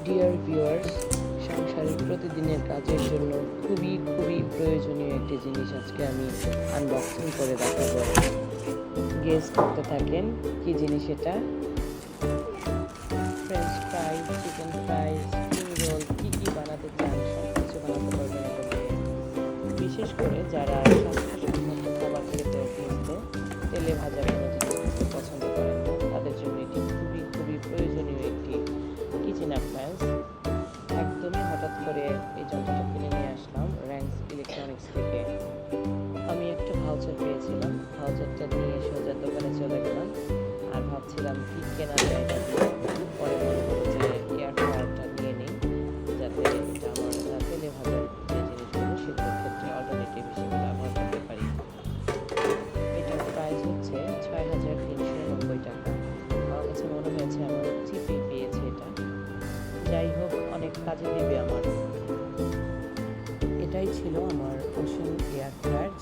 Dear viewers, সংসারের প্রতিদিনের কাজের জন্য খুবই প্রয়োজনীয় একটি জিনিস আজকে আমি আনবক্সিং করে দেখাবো। গেস করতে থাকেন কি জিনিস এটা। French fries, chicken fries, spring roll, কী বানাতে চান সব কিছু বানাতে পারবেন এটা দিয়ে। বিশেষ করে যারা স্বাস্থ্যসম্মত খাবার খেতে অভ্যস্ত, তেলে ভাজা কোনো জিনিস খেতে পছন্দ করেন না, তাদের জন্য এটি খুবই প্রয়োজনীয় একটি কিচেন অ্যাপ্লায়েন্স। একদমই হঠাৎ করে এই যন্ত্রটা কিনে নিয়ে আসলাম র্যাঙ্কস ইলেকট্রনিক্স থেকে। আমি একটা ভাউচার পেয়েছিলাম, ভাউচারটা নিয়ে সোজা দোকানে চলে গেলাম আর ভাবছিলাম কি কেনা যায় এটা দিয়ে। পরে মনে হলো যে এয়ার ফ্রায়ারটা নিয়ে নিই, যাতে এটা আমার তেলে ভাজা যে জিনিসগুলো সেগুলোর ক্ষেত্রে অল্টারনেটিভ হিসেবে ব্যবহার করতে পারি। এটার প্রাইস হচ্ছে ৬,৩৯০ টাকা। আমার কাছে মনে হয়েছে আমার চিপে পেয়েছে এটা। যাই হোক, অনেক কাজে দেবে আমার। এটাই ছিল আমার ওশন এয়ার ফ্রায়ার